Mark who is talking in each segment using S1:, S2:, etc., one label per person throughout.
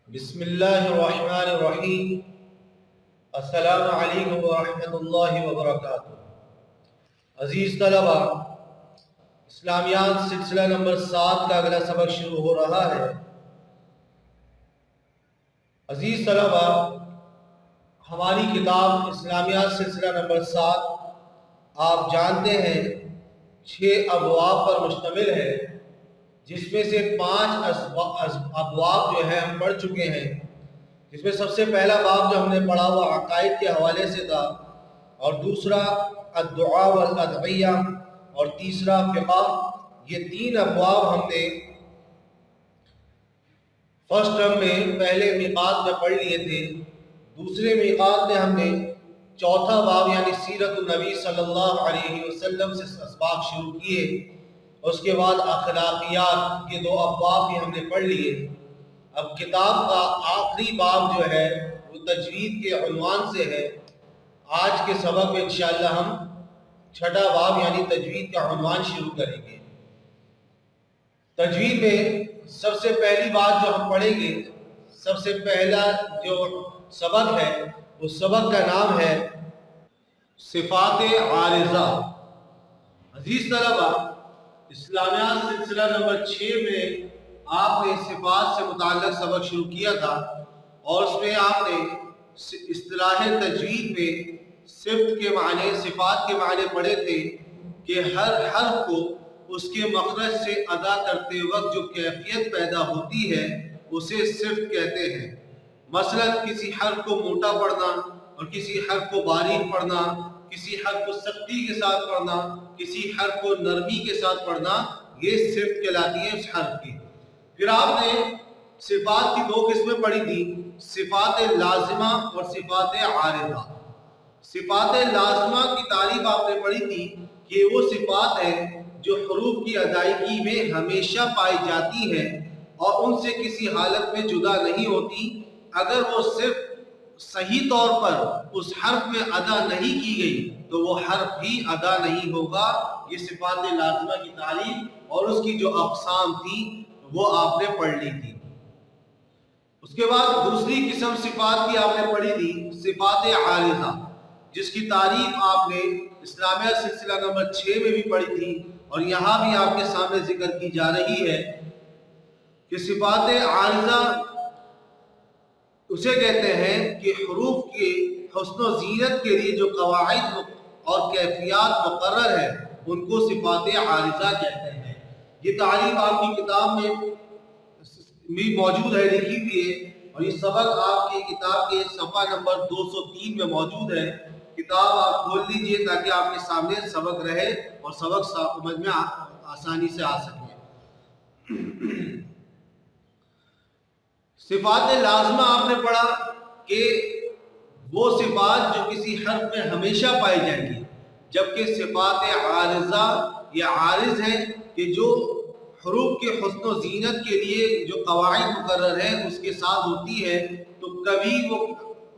S1: بسم اللہ الرحمن الرحیم۔ السلام علیکم ورحمۃ اللہ وبرکاتہ۔ عزیز طلبہ، اسلامیات سلسلہ نمبر 7 کا اگلا سبق شروع ہو رہا ہے۔ عزیز طلبہ، ہماری کتاب اسلامیات سلسلہ نمبر 7 آپ جانتے ہیں 6 ابواب پر مشتمل ہے، جس میں سے 5 ابواب جو ہے ہم پڑھ چکے ہیں، جس میں سب سے پہلا باب جو ہم نے پڑھا وہ عقائد کے حوالے سے تھا، اور دوسرا الدعاء والادعیہ، اور تیسرا فقہ۔ یہ 3 ابواب ہم نے فرسٹ ٹرم میں پہلے میقات میں پڑھ لیے تھے۔ دوسرے میقات میں ہم نے چوتھا باب یعنی سیرت النبی صلی اللہ علیہ وسلم سے اسباق شروع کیے۔ اس کے بعد اخلاقیات کے 2 ابواب بھی ہم نے پڑھ لیے۔ اب کتاب کا آخری باب جو ہے وہ تجوید کے عنوان سے ہے۔ آج کے سبق میں انشاءاللہ ہم 6واں باب یعنی تجوید کا عنوان شروع کریں گے۔ تجوید میں سب سے پہلی بات جو ہم پڑھیں گے، سب سے پہلا جو سبق ہے اس سبق کا نام ہے صفات عارضہ۔ عزیز طلبہ، اسلامیات سلسلہ نمبر 6 میں آپ نے صفات سے متعلق سبق شروع کیا تھا، اور اس میں آپ نے اصطلاح تجوید میں صفت کے معنی، صفات کے معنی پڑھے تھے کہ ہر حرف کو اس کے مخرج سے ادا کرتے وقت جو کیفیت پیدا ہوتی ہے اسے صفت کہتے ہیں۔ مثلا کسی حرف کو موٹا پڑھنا اور کسی حرف کو باریک پڑھنا، کسی حرف کو سختی کے ساتھ پڑھنا، کسی حرف کو نرمی کے ساتھ پڑھنا، یہ صفت کہلاتی ہے اس حرف کی۔ پھر آپ نے صفات کی 2 قسمیں پڑھی تھی، صفات لازمہ اور صفات عارضہ۔ صفات لازمہ کی تعریف آپ نے پڑھی تھی کہ وہ صفات ہیں جو حروف کی ادائیگی میں ہمیشہ پائی جاتی ہے اور ان سے کسی حالت میں جدا نہیں ہوتی۔ اگر وہ صرف صحیح طور پر اس حرف میں ادا نہیں کی گئی تو وہ حرف بھی ادا نہیں ہوگا۔ یہ صفات لازمہ کی تعریف اور اس کی جو اقسام تھی وہ آپ نے پڑھ لی تھی۔ اس کے بعد دوسری قسم صفات کی آپ نے پڑھی تھی صفات عارضہ، جس کی تعریف آپ نے اسلامیہ سلسلہ نمبر 6 میں بھی پڑھی تھی، اور یہاں بھی آپ کے سامنے ذکر کی جا رہی ہے کہ صفات عارضہ اسے کہتے ہیں کہ حروف کے حسن و زینت کے لیے جو قواعد اور کیفیات مقرر ہے ان کو صفات عارضہ کہتے ہیں۔ یہ تعریف آپ کی کتاب میں بھی موجود ہے، لکھی ہوئی ہے، اور یہ سبق آپ کی کتاب کے صفحہ نمبر 203 میں موجود ہے۔ کتاب آپ کھول لیجئے تاکہ آپ کے سامنے سبق رہے اور سبق سمجھ میں آسانی سے آ سکے۔ صفات لازمہ آپ نے پڑھا کہ وہ صفات جو کسی حرف میں ہمیشہ پائی جائیں گی، جبکہ صفات عارضہ یہ عارض ہیں کہ جو حروف کے حسن و زینت کے لیے جو قواعد مقرر ہیں اس کے ساتھ ہوتی ہے، تو کبھی وہ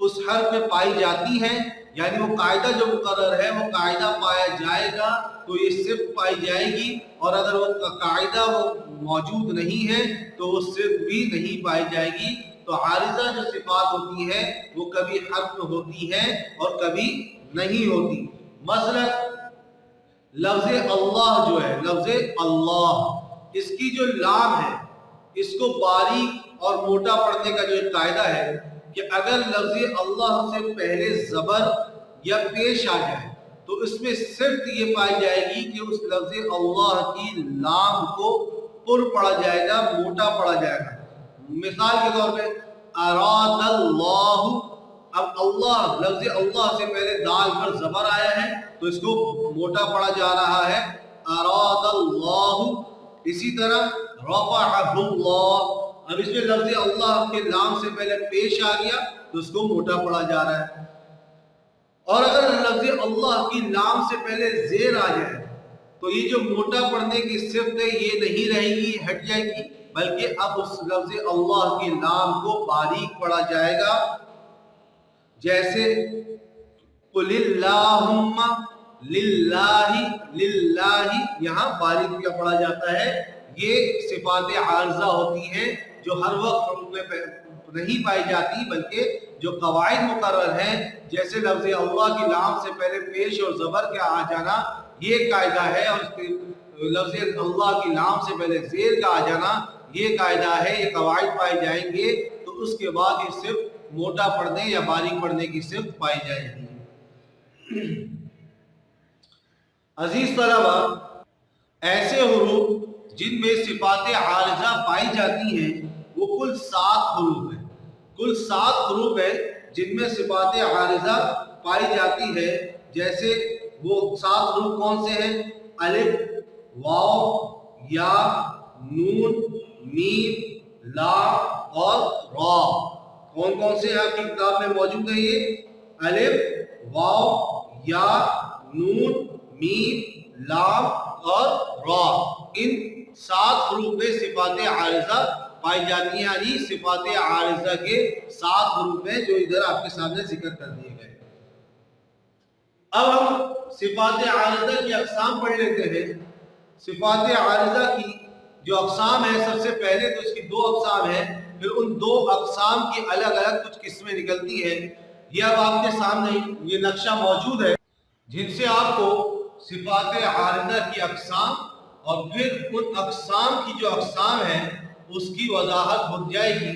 S1: اس حرف میں پائی جاتی ہیں، یعنی وہ قاعدہ جو مقرر ہے وہ قاعدہ پایا جائے گا تو یہ صفت پائی جائے گی، اور اگر وہ قاعدہ وہ موجود نہیں ہے تو وہ صفت بھی نہیں پائی جائے گی۔ تو عارضہ جو صفات ہوتی ہے وہ کبھی حرف میں ہوتی ہے اور کبھی نہیں ہوتی۔ مثلا لفظ اللہ جو ہے، لفظ اللہ، اس کی جو لام ہے اس کو باریک اور موٹا پڑھنے کا جو ایک قاعدہ ہے کہ اگر لفظ اللہ سے پہلے زبر یا پیش آ جائے تو اس میں صرف یہ پائی جائے گی کہ اس لفظ اللہ کی لام کو پر پڑھا جائے گا، موٹا پڑھا جائے گا۔ مثال کے طور پہ اراد اللہ، اب اللہ، لفظ اللہ سے پہلے دال پر زبر آیا ہے تو اس کو موٹا پڑھا جا رہا ہے اراد اللہ۔ اسی طرح رفعہ اللہ، اب اس میں لفظ اللہ کے لام سے پہلے پیش آ گیا تو اس کو موٹا پڑھا جا رہا ہے۔ اور اگر لفظ اللہ کی لام سے پہلے زیر آ جائے تو یہ جو موٹا پڑھنے کی صفت ہے یہ نہیں رہے گی، ہٹ جائے گی، بلکہ اب اس لفظ اللہ کی لام کو باریک پڑھا جائے گا۔ جیسے قل اللہم للہ، للہ یہاں باریک کیا پڑھا جاتا ہے، یہ صفات عارضہ ہوتی ہیں جو ہر وقت حروف میں نہیں پائی جاتی بلکہ جو قواعد مقرر ہیں، جیسے لفظ اللہ کی لام سے پہلے پیش اور زبر کے آ جانا یہ ایک قاعدہ ہے، اور اس کے لفظ اللہ کی لام سے پہلے زیر کا آ جانا یہ قاعدہ ہے، یہ قواعد پائے جائیں گے تو اس کے بعد یہ صرف موٹا پڑھنے یا باریک پڑھنے کی صرف پائی جائے گی۔ عزیز طلبہ، ایسے حروف جن میں صفات عارضہ پائی جاتی ہیں وہ کل 7 حروف ہیں، کل 7 حروف ہیں جن میں صفات عارضہ پائی جاتی ہے۔ جیسے وہ 7 حروف کون سے ہیں؟ الف، واو، یا، نون، میم، لام اور را۔ کون کون سے آپ کی کتاب میں موجود ہیں؟ یہ الف، واو، یا، نون، میم، لام اور را، ان 7 حروف میں صفات عارضہ پائی جاتی ہیں، یعنی صفات عارضہ کے 7 حروف ہیں جو ادھر آپ کے سامنے ذکر کر دیے گئے۔ اب ہم صفات عارضہ کی اقسام پڑھ لیتے ہیں۔ صفات عارضہ کی جو اقسام ہیں، سب سے پہلے تو اس کی 2 اقسام ہیں، پھر ان 2 اقسام کی الگ الگ کچھ قسمیں نکلتی ہیں۔ یہ اب آپ کے سامنے یہ نقشہ موجود ہے جن سے آپ کو صفات عارضہ کی اقسام اور پھر ان اقسام کی جو اقسام ہیں اس کی وضاحت ہو جائے گی۔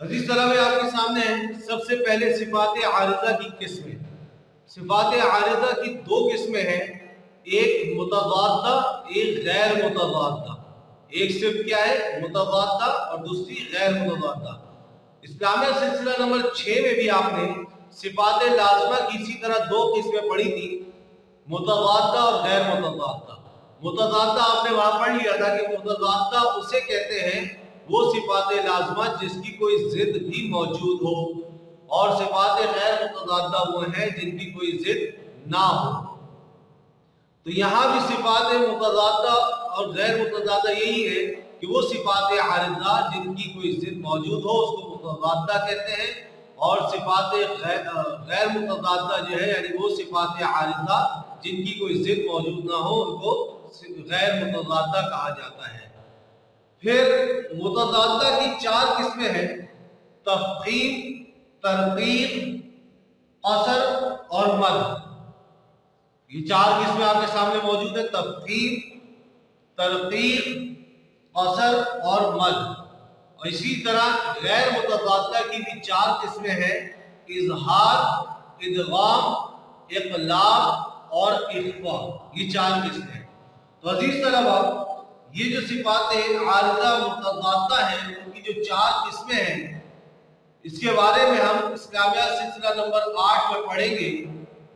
S1: عزیز طلبہ، آپ کے سامنے ہیں سب سے پہلے صفات عارضہ کی قسمیں۔ صفات عارضہ کی 2 قسمیں ہیں، ایک متضادہ، ایک غیر متضادہ۔ ایک صرف کیا ہے؟ متضادہ، اور دوسری غیر متضادہ۔ اسلامیہ سلسلہ نمبر 6 میں بھی آپ نے صفات لازمہ کی اسی طرح 2 قسمیں پڑھی تھی، متضادہ اور غیر متضادہ۔ متضادہ آپ نے وہاں پڑھ لیا تھا کہ متضادہ اسے کہتے ہیں وہ صفات لازمہ جس کی کوئی ضد بھی موجود ہو، اور صفات غیر متضادہ وہ ہیں جن کی کوئی ضد نہ ہو۔ تو یہاں بھی صفات متضادہ اور غیر متضادہ یہی ہے کہ وہ صفات عارضہ جن کی کوئی ضد موجود ہو اس کو متضادہ کہتے ہیں، اور صفات غیر متضادہ جو ہے یعنی وہ صفات عارضہ جن کی کوئی ضد موجود نہ ہو ان کو غیر متضادہ کہا جاتا ہے۔ پھر متضادہ کی 4 قسمیں ہیں، تفخیم، ترقیق، قصر اور مد۔ یہ 4 قسمیں آپ کے سامنے موجود ہیں، تفخیم، ترقیق، قصر اور مد۔ اور اسی طرح غیر متضادہ کی بھی 4 قسمیں ہیں، اظہار، ادغام، اقلاب اور اخفاء۔ یہ 4 قسمیں ہیں۔ تو عزیز طلبہ، یہ جو صفات عارضہ متضادہ ہیں ان کی جو 4 قسمیں ہیں اس کے بارے میں ہم اسلامیہ سلسلہ نمبر 8 میں پڑھیں گے،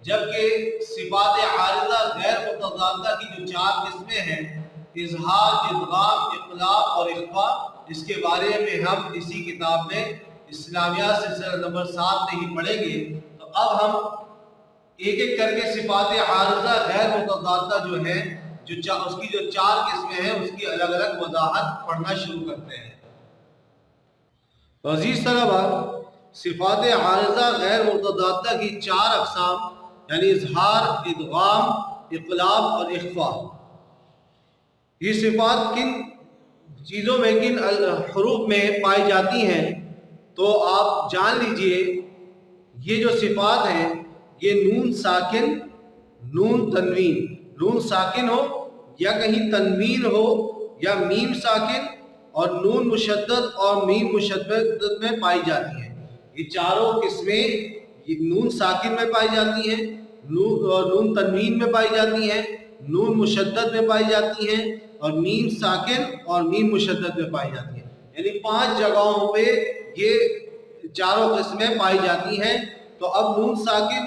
S1: جبکہ صفات عارضہ غیر متضادہ کی جو 4 قسمیں ہیں، اظہار، ادغام، اقلاب اور اخفاء، اس کے بارے میں ہم اسی کتاب میں اسلامیہ سلسلہ نمبر 7 میں ہی پڑھیں گے۔ تو اب ہم ایک ایک کر کے صفات عارضہ غیر متضادہ جو ہیں اس کی جو 4 قسمیں ہیں اس کی الگ الگ وضاحت پڑھنا شروع کرتے ہیں۔ تو عزیز طلبہ، صفات عارضہ غیر متضادہ کی 4 اقسام یعنی اظہار، ادغام، اقلاب اور اخفاء، یہ صفات کن چیزوں میں، کن حروف میں پائی جاتی ہیں؟ تو آپ جان لیجئے یہ جو صفات ہیں یہ نون ساکن، نون تنوین، نون ساکن ہو یا کہیں تنوین ہو یا میم ساکن اور نون مشدد اور میم مشدد میں پائی جاتی ہیں۔ یہ چاروں قسمیں نون ساکن میں پائی جاتی ہیں، نون تنوین میں پائی جاتی ہیں، نون مشدد میں پائی جاتی ہیں اور میم ساکن اور میم مشدد میں پائی جاتی ہیں۔ یعنی 5 جگہوں پہ یہ چاروں قسمیں پائی جاتی ہیں۔ تو اب نون ساکن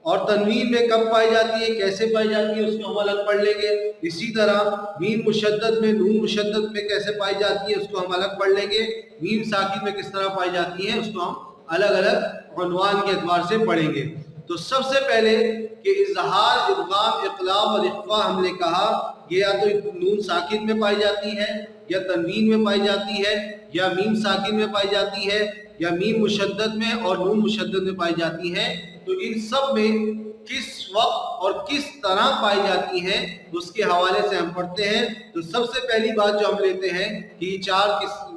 S1: اور تنوین میں کب پائی جاتی ہے، کیسے پائی جاتی ہے، اس کو ہم الگ پڑھ لیں گے۔ اسی طرح میم مشدد میں، نون مشدد میں کیسے پائی جاتی ہے اس کو ہم الگ پڑھ لیں گے۔ میم ساکن میں کس طرح پائی جاتی ہے اس کو ہم الگ الگ عنوان کے اعتبار سے پڑھیں گے۔ تو سب سے پہلے کہ اظہار، ادغام، اقلاب اور اخفاء ہم نے کہا یہ یا تو نون ساکن میں پائی جاتی ہے یا تنوین میں پائی جاتی ہے یا میم ساکن میں پائی جاتی ہے یا میم مشدد میں اور نون مشدد میں پائی جاتی ہے۔ تو ان سب میں کس وقت اور کس طرح پائی جاتی ہیں اس کے حوالے سے ہم پڑھتے ہیں۔ تو سب سے پہلی بات جو ہم لیتے ہیں کہ یہ 4 قسم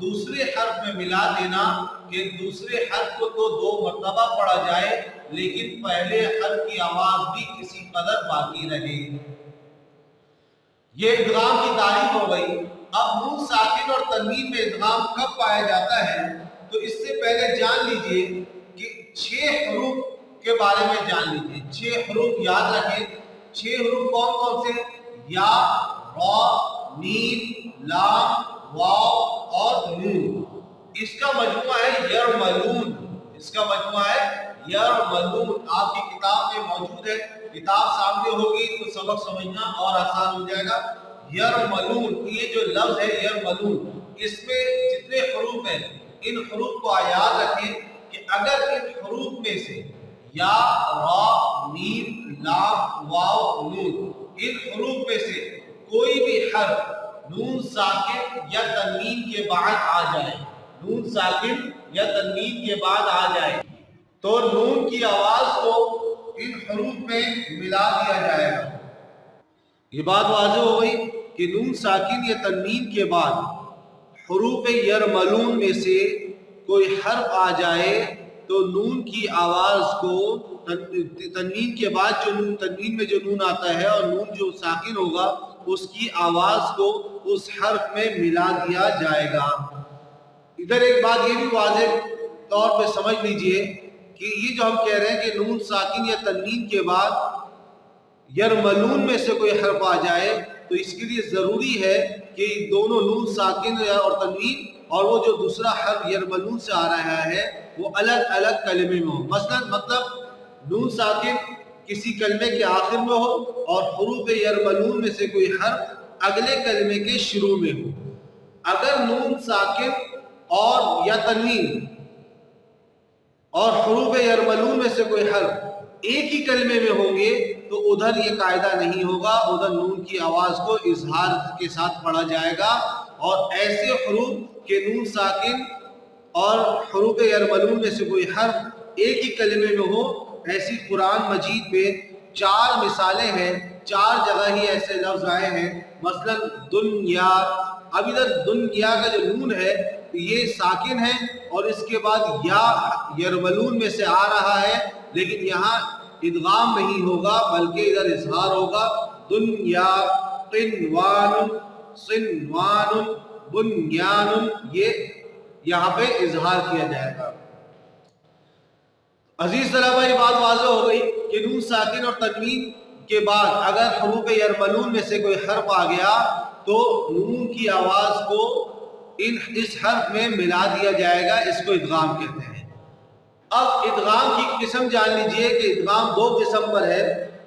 S1: دوسرے حرف میں ملا دینا کہ دوسرے حرف کو تو 2 مرتبہ پڑھا جائے لیکن پہلے حرف کی آواز بھی کسی قدر باقی رہے۔ یہ ادغام کی تعریف ہو گئی۔ اب نون ساکن اور تنوین میں ادغام کب پایا جاتا ہے تو اس سے پہلے جان لیجئے کہ 6 حروف کے بارے میں جان لیجئے۔ 6 حروف یاد رکھیں۔ 6 حروف کون کون سے؟ یا، را، میم، لام، واو اور نون۔ اس کا مجموعہ ہے یرملون۔ اس کا مجموعہ ہے یرملون۔ آپ کی کتاب میں موجود ہے، کتاب سامنے ہوگی تو سبق سمجھنا اور آسان ہو جائے گا۔ یرملون، یہ جو لفظ ہے یرملون، اس میں جتنے حروف ہیں ان حروف کو یاد رکھیں کہ اگر ان حروف میں سے یا، را، میم، لام، واو، نون، ان حروف میں سے کوئی بھی حرف نون ساکن یا تنوین کے بعد آ جائے، نون ساکن یا تنوین کے بعد آ جائے تو نون کی آواز کو ان حروف میں ملا دیا جائے گا۔ یہ بات واضح ہو گئی کہ نون ساکن یا تنوین کے بعد حروف یرملون میں سے کوئی حرف آ جائے تو نون کی آواز کو تنوین کے بعد تنوین میں جو نون آتا ہے اور نون جو ساکن ہوگا اس کی آواز کو اس حرف میں ملا دیا جائے گا۔ ادھر ایک بات یہ بھی واضح طور پہ سمجھ لیجئے کہ یہ جو ہم کہہ رہے ہیں کہ نون ساکن یا تنوین کے بعد یرملون میں سے کوئی حرف آ جائے تو اس کے لیے ضروری ہے کہ دونوں نون ساکن اور تنوین اور وہ جو دوسرا حرف یرملون سے آ رہا ہے وہ الگ الگ کلمے میں ہو۔ مثلا مطلب نون ساکن کسی کلمے کے آخر میں ہو اور حروف یرملون میں سے کوئی حرف اگلے کلمے کے شروع میں ہو۔ اگر نون ساکن اور یا تنوین اور حروف یرملون میں سے کوئی حرف ایک ہی کلمے میں ہوں گے تو ادھر یہ قاعدہ نہیں ہوگا، ادھر نون کی آواز کو اظہار کے ساتھ پڑھا جائے گا۔ اور ایسے حروف کے نون ساکن اور حروف یرملون میں سے کوئی حرف ایک ہی کلمے میں ہو، ایسی قرآن مجید میں 4 مثالیں ہیں، 4 جگہ ہی ایسے لفظ آئے ہیں۔ مثلا دنیا، اب ادھر دنیا کا جو نون ہے یہ ساکن ہے اور اس کے بعد یا یرملون میں سے آ رہا ہے لیکن یہاں ادغام نہیں ہوگا بلکہ ادھر اظہار ہوگا۔ دنیا، قنوان، صنوان، بنیان، یہ یہاں پہ اظہار کیا جائے گا۔ عزیز طلبہ یہ بات واضح ہو گئی کہ نون ساکن اور تنوین کے بعد اگر حروف یرملون میں سے کوئی حرف آ گیا تو نون کی آواز کو اس حرف میں ملا دیا جائے گا، اس کو ادغام کہتے ہیں۔ اب ادغام کی قسم جان لیجئے کہ ادغام 2 قسم پر ہے،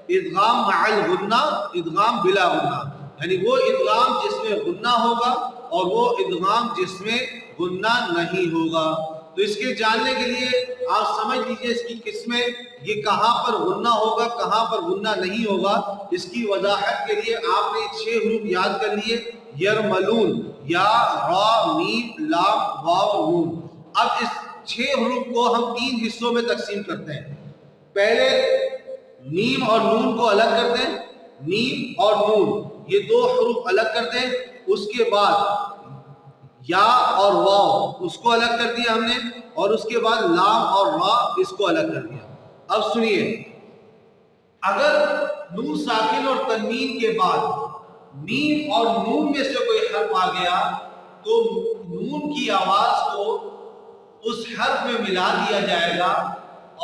S1: ادغام مع الغنہ، ادغام بلا غنہ، یعنی وہ ادغام جس میں غنہ ہوگا اور وہ ادغام جس میں غنہ نہیں ہوگا۔ تو اس کے جاننے کے لیے آپ سمجھ لیجئے اس کی قسمیں، یہ کہاں پر غنہ ہوگا کہاں پر غنہ نہیں ہوگا۔ اس کی وضاحت کے لیے آپ نے 6 حروف یاد کر لیے، یرملون، یا، را، میم، لام، واو، نون۔ اب اس 6 حروف کو ہم 3 حصوں میں تقسیم کرتے ہیں۔ پہلے میم اور نون کو الگ کرتے ہیں، میم اور نون یہ 2 حروف الگ کرتے ہیں۔ اس کے بعد یا اور واو اس کو الگ کر دیا ہم نے، اور اس کے بعد لام اور را اس کو الگ کر دیا۔ اب سنیے، اگر نون ساکن اور تنوین کے بعد میم اور نون میں سے کوئی حرف آ گیا تو نون کی آواز کو اس حرف میں ملا دیا جائے گا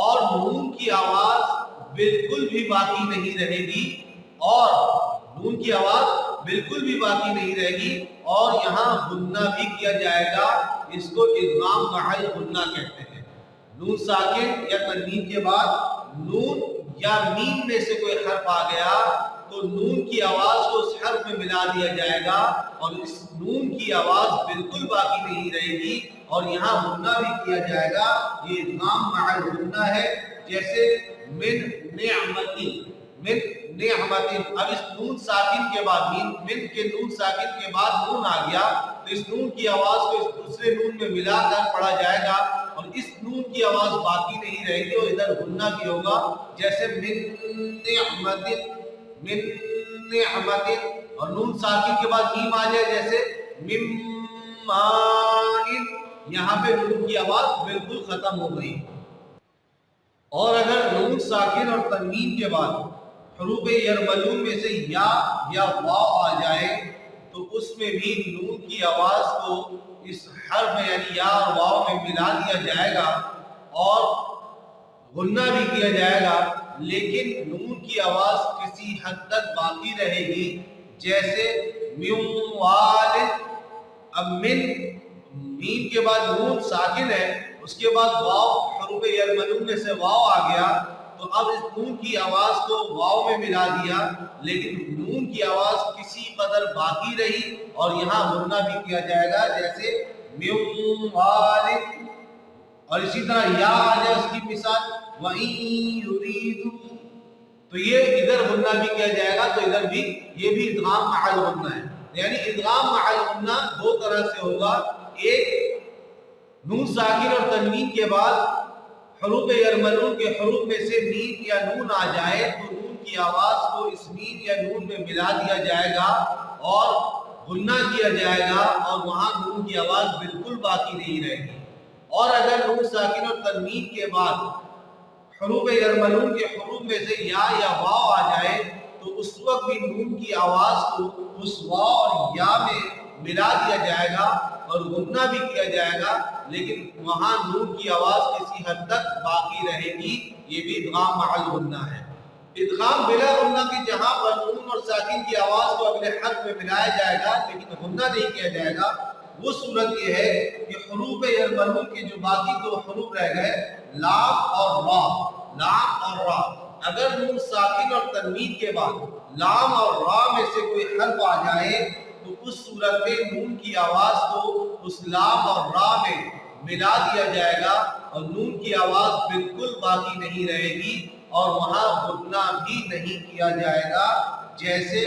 S1: اور نون کی آواز بالکل بھی باقی نہیں رہے گی، اور نون کی آواز بالکل بھی باقی نہیں رہے گی اور یہاں غنہ بھی کیا جائے گا۔ اس کو ادغام مع الغنہ کہتے ہیں۔ نون ساکن یا تنوین کے بعد نون یا میم میں سے کوئی حرف آ گیا تو نون کی آواز کو اس حرف میں ملا دیا جائے گا اور اس نون کی آواز بالکل باقی نہیں رہے گی اور یہاں غنہ بھی کیا جائے گا۔ یہ ادغام مع الغنہ ہے۔ جیسے من نعمتی، من نعمتی، اب اس نون ساکن کے بعد من کے نون ساکن کے بعد نون آ گیا تو اس نون کی آواز کو اس دوسرے نون میں ملا کر پڑھا جائے گا اور اس نون کی آواز باقی نہیں رہے گی اور ادھر غنہ بھی ہوگا۔ جیسے من نعمتی، من نعمتی، اور نون ساکن کے بعد میم آ جائے جیسے مم مائن، یہاں پہ نون کی آواز بالکل ختم ہو گئی. اور اگر نون ساکن اور تنوین کے بعد حروف یرملون میں سے یا واو آ جائے تو اس میں بھی نون کی آواز کو اس حرف یعنی یا اور واو میں ملا دیا جائے گا اور غنہ بھی کیا جائے گا، لیکن نون کی آواز کسی حد تک باقی رہے گی. جیسے من والد، اب من میم کے بعد نون ساکن ہے، اس کے بعد واو حروف یرملون میں سے واو آ گیا تو اب اس نون کی آواز کو واو میں ملا دیا، لیکن نون کی آواز کسی قدر باقی رہی اور یہاں غنہ بھی کیا جائے گا، جیسے من والد. اور اسی طرح یا آ جائے اس کی مثال وَإِن يُرِيدُوا، تو یہ ادھر غنہ بھی کیا جائے گا، تو ادھر بھی یہ بھی ادغام مع الغنہ ہے. یعنی ادغام مع الغنہ دو طرح سے ہوگا. ایک نون ساکن اور تنوین کے بعد حروف یرملون کے حروف میں سے میم یا نون آ جائے تو نون کی آواز کو اس میم یا نون میں ملا دیا جائے گا اور غنہ کیا جائے گا اور وہاں نون کی آواز بالکل باقی نہیں رہے گی. اور اگر نون ساکن اور تنوین کے بعد حروف یرملون کے حروف میں سے یا واو آ جائے تو اس وقت بھی نون کی آواز کو اس واو اور یا میں ملا دیا جائے گا اور غنہ بھی کیا جائے گا، لیکن وہاں نون کی آواز کسی حد تک باقی رہے گی. یہ بھی ادغام مع الغنہ ہے. ادغام بلا غنہ کی جہاں پر نون اور ساکن کی آواز کو اگلے حرف میں ملایا جائے گا لیکن غنہ نہیں کیا جائے گا، وہ صورت یہ ہے کہ حروف یرملون کے جو باقی دو حروف رہ گئے لام اور را، لام اور را، اگر نون ساکن اور تنوین کے بعد لام اور را میں سے کوئی حرف آ جائے تو اس صورت میں نون کی آواز کو اس لام اور را میں ملا دیا جائے گا اور نون کی آواز بالکل باقی نہیں رہے گی اور وہاں غنہ بھی نہیں کیا جائے گا. جیسے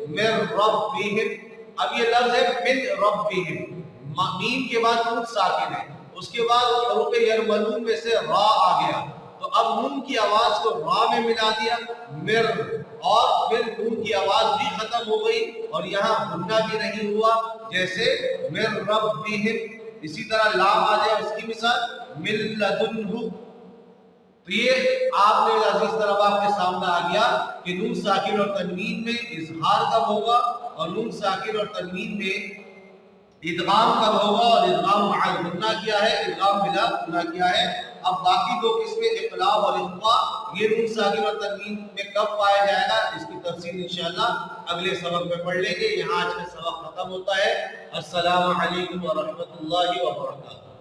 S1: من ربہم، اب یہ لفظ ہے من ربہم، میم کے بعد نون ساکن ہے، اس کے بعد حروف یرملون میں سے را آ گیا تو اب نون کی آواز کو را میں ملا دیا مر، اور پھر نون کی آواز بھی ختم ہو گئی اور یہاں غنہ بھی نہیں ہوا، جیسے من ربہم. اسی طرح لام آ جائے اس کی مثال من لدنہ. تو یہ آپ نے عزیز طلبہ آپ کے سامنے آ گیا کہ نون ساکن اور تنوین میں اظہار کب ہوگا اور نون ساکن اور تنوین میں ادغام کب ہوگا اور ادغام مع الغنہ کیا ہے، ادغام بلا غنہ کیا ہے. اب باقی دو قسمیں اقلاب اور اخفاء، یہ نون ساکن اور تنوین میں کب پایا جائے گا اس کی تفصیل انشاءاللہ اگلے سبق میں پڑھ لیں گے. یہاں آج کا سبق ختم ہوتا ہے. السلام علیکم ورحمۃ اللہ وبرکاتہ.